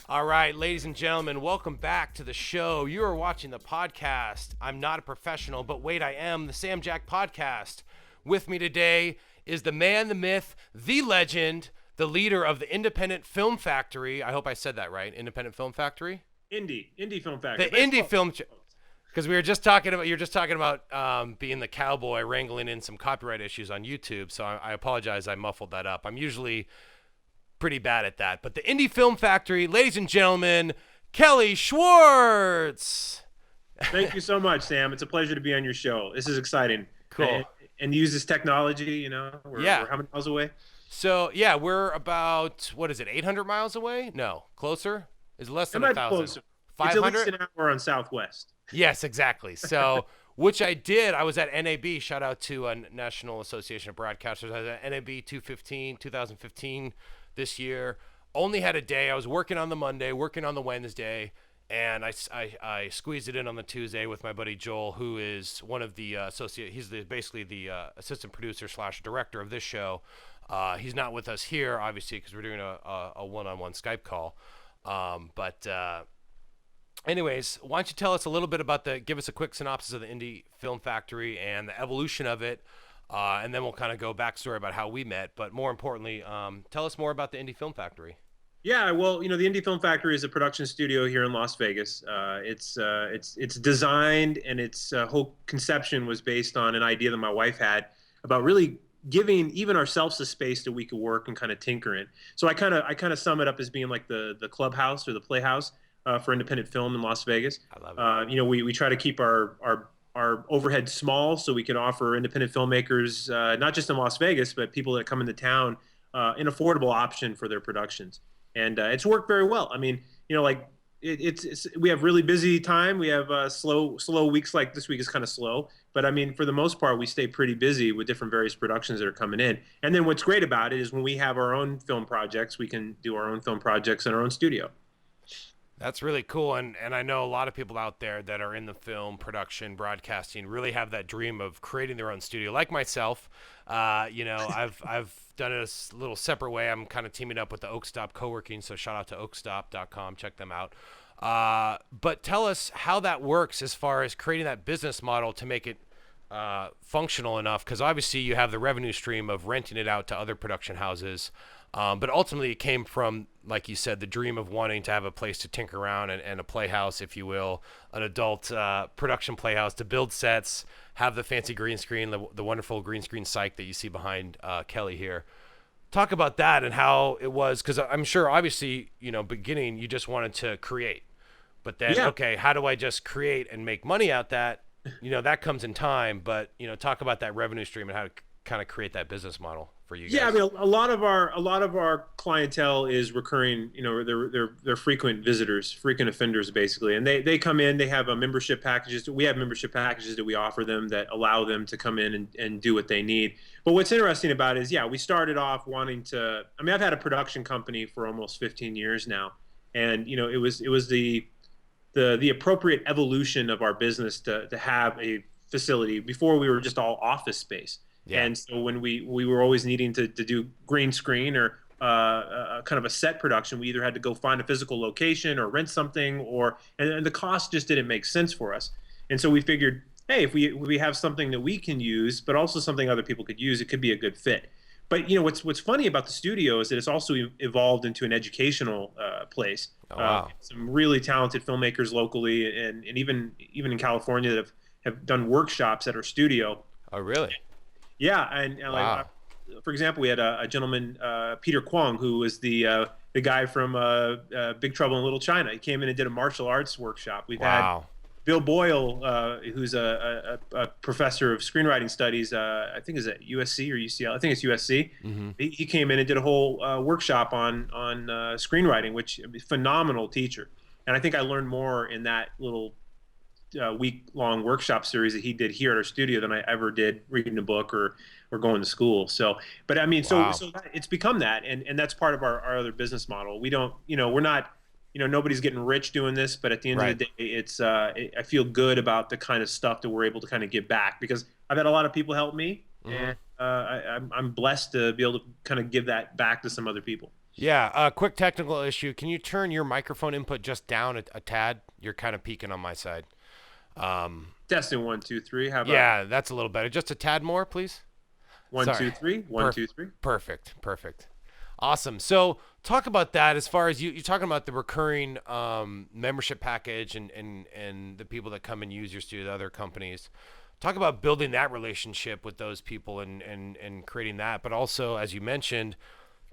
All right, ladies and gentlemen, welcome back to the show. You are watching the podcast. I'm not a professional, but wait, I am, the Sam Jack Podcast. With me today is the man, the myth, the legend, the leader of the Independent Film Factory. I hope I said that right. Independent Film Factory? Indie Film The Factory. But it's indie close. film. Because we were just talking about you're just talking about being the cowboy wrangling in some copyright issues on YouTube. So I apologize, I muffled that up. I'm usually pretty bad at that. But the Indie Film Factory, ladies and gentlemen, Kelly Schwarze. Thank you so much, Sam. It's a pleasure to be on your show. This is exciting. Cool. And use this technology. We're Yeah. how many miles away? So yeah, we're about what is it, 800 miles away? No, closer. Is it less It than a might be thousand? closer. It's at least 500? an hour on Southwest. Yes, exactly. So, which I did. I was at NAB. Shout out to National Association of Broadcasters. I was at NAB 2015 this year. Only had a day. I was working on the Monday, working on the Wednesday, and I squeezed it in on the Tuesday with my buddy Joel, who is one of the associate. He's basically the assistant producer slash director of this show. He's not with us here, obviously, because we're doing a one-on-one Skype call. But anyways, why don't you tell us a little bit about give us a quick synopsis of the Indie Film Factory and the evolution of it, and then we'll kind of go backstory about how we met. But more importantly, tell us more about the Indie Film Factory. Yeah, well, the Indie Film Factory is a production studio here in Las Vegas. It's designed, and its whole conception was based on an idea that my wife had about really giving even ourselves the space that we could work and kind of tinker in. So I kind of sum it up as being like the clubhouse or the playhouse for independent film in Las Vegas. I love it. We try to keep our overhead small so we can offer independent filmmakers, not just in Las Vegas, but people that come into town, an affordable option for their productions. And it's worked very well. I mean, like it's we have really busy time. We have slow weeks, like this week is kind of slow. But I mean, for the most part, we stay pretty busy with different various productions that are coming in. And then what's great about it is when we have our own film projects, we can do our own film projects in our own studio. That's really cool, and I know a lot of people out there that are in the film production, broadcasting, really have that dream of creating their own studio. Like myself, I've done it a little separate way. I'm kind of teaming up with the Oakstop Co-working, so shout out to oakstop.com, check them out. But tell us how that works as far as creating that business model to make it functional enough, because obviously you have the revenue stream of renting it out to other production houses. But ultimately, it came from, like you said, the dream of wanting to have a place to tinker around and a playhouse, if you will, an adult production playhouse to build sets, have the fancy green screen, the wonderful green screen psych that you see behind Kelly here. Talk about that and how it was, because I'm sure, obviously, beginning, you just wanted to create. But then, Yeah. okay, how do I just create and make money out that? That comes in time. But, talk about that revenue stream and how to kind of create that business model for you Yeah, I guys. mean, a lot of our clientele is recurring. They're frequent visitors, frequent offenders, basically, and they come in. They have a membership packages. We have membership packages that we offer them that allow them to come in and do what they need. But what's interesting about it is, yeah, we started off wanting to. I mean, I've had a production company for almost 15 years now, and it was the appropriate evolution of our business to have a facility. Before, we were just all office space. Yeah. And so when we were always needing to do green screen or kind of a set production, we either had to go find a physical location or rent something, and the cost just didn't make sense for us. And so we figured, hey, if we have something that we can use, but also something other people could use, it could be a good fit. But what's funny about the studio is that it's also evolved into an educational place. Oh, wow. Some really talented filmmakers locally, and even in California that have done workshops at our studio. Oh, really? Yeah, and like Wow. for example, we had a gentleman, Peter Kwong, who was the guy from Big Trouble in Little China. He came in and did a martial arts workshop. We've had Wow. Bill Boyle, who's a professor of screenwriting studies. I think is at USC or UCL. I think it's USC. Mm-hmm. He came in and did a whole workshop on screenwriting, which phenomenal teacher. And I think I learned more in that little week-long workshop series that he did here at our studio than I ever did reading a book or going to school. So, but I mean, so Wow. so it's become that, and that's part of our other business model. We don't, we're not, nobody's getting rich doing this, but at the end of Right. the day, I feel good about the kind of stuff that we're able to kind of give back because I've had a lot of people help me, Mm-hmm. and I'm blessed to be able to kind of give that back to some other people. Yeah, quick technical issue. Can you turn your microphone input just down a tad? You're kind of peaking on my side. Um, Testing 1 2 3. How about yeah, that's a little better. Just a tad more, please. one Sorry. two three one Perf- two three? perfect. Perfect. Awesome. So talk about that as far as you're talking about the recurring membership package and the people that come and use your studio, the other companies. Talk about building that relationship with those people and creating that. But also, as you mentioned,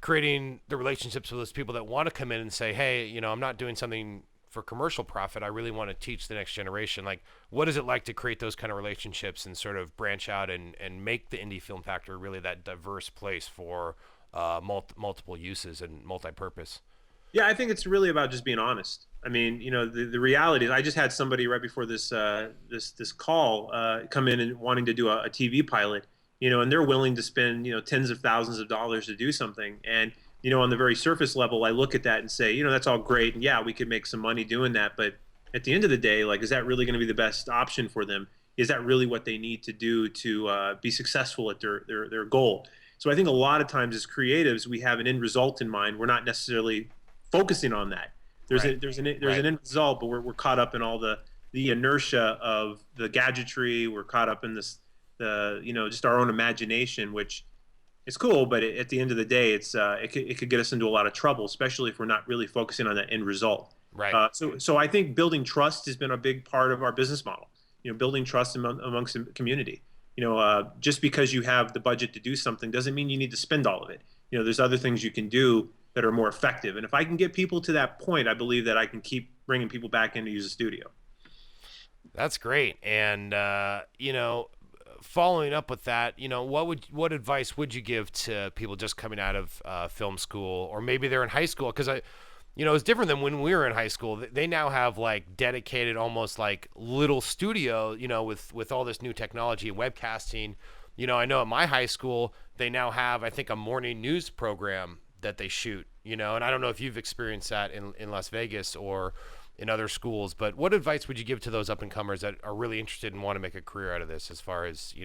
creating the relationships with those people that want to come in and say, hey, I'm not doing something for commercial profit. I really want to teach the next generation. Like, what is it like to create those kind of relationships and sort of branch out and make the indie film factory really that diverse place for multiple uses and multi-purpose? Yeah, I think it's really about just being honest. I mean, the reality is, I just had somebody right before this call come in and wanting to do a TV pilot, and they're willing to spend tens of thousands of dollars to do something. And on the very surface level, I look at that and say, that's all great, and yeah, we could make some money doing that. But at the end of the day, like, is that really going to be the best option for them? Is that really what they need to do to be successful at their goal? So I think a lot of times as creatives, we have an end result in mind. We're not necessarily focusing on that. Right. There's Right. an end result, but we're caught up in all the inertia of the gadgetry. We're caught up in the just our own imagination, which is cool, but at the end of the day, it could get us into a lot of trouble, especially if we're not really focusing on that end result. Right. So I think building trust has been a big part of our business model. Building trust amongst the community. Just because you have the budget to do something doesn't mean you need to spend all of it. There's other things you can do that are more effective. And if I can get people to that point, I believe that I can keep bringing people back in to use the studio. That's great. And following up with that, what advice would you give to people just coming out of film school, or maybe they're in high school? Because it's different than when we were in high school. They now have like dedicated, almost like little studio, with all this new technology, webcasting. I know at my high school they now have, I think, a morning news program that they shoot. And I don't know if you've experienced that in Las Vegas or in other schools, but what advice would you give to those up and comers that are really interested and want to make a career out of this, as far as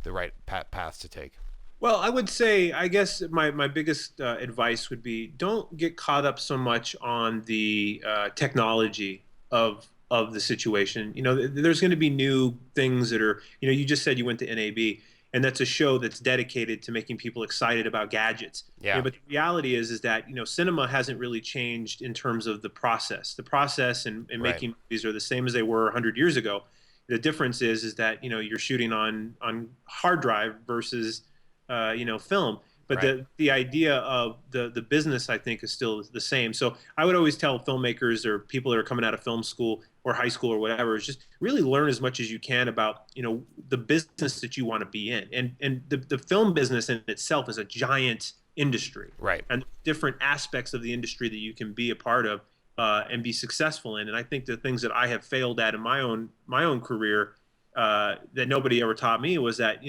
the right paths to take? Well, I would say, I guess my biggest advice would be, don't get caught up so much on the technology of the situation. There's going to be new things that are, you just said you went to NAB, and that's a show that's dedicated to making people excited about gadgets. Yeah. But the reality is that cinema hasn't really changed in terms of the process. The process and Right. making movies are the same as they were 100 years ago. The difference is that you're shooting on hard drive versus film. But Right. the idea of the business, I think, is still the same. So I would always tell filmmakers or people that are coming out of film school or high school or whatever, is just really learn as much as you can about the business that you want to be in. And the film business in itself is a giant industry, Right. and different aspects of the industry that you can be a part of and be successful in. And I think the things that I have failed at in my own career that nobody ever taught me was that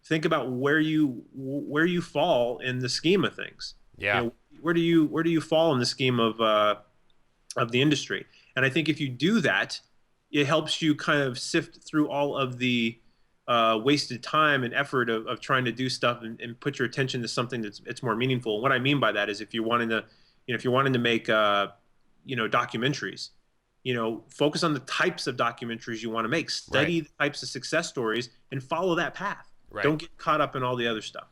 think about where you fall in the scheme of things. Yeah. Where do you fall in the scheme of the industry? And I think if you do that, it helps you kind of sift through all of the wasted time and effort of trying to do stuff and put your attention to something that's it's more meaningful. And what I mean by that is, if you're wanting to, if you're wanting to make documentaries, focus on the types of documentaries you want to make, Right. study the types of success stories, and follow that path. Right. Don't get caught up in all the other stuff.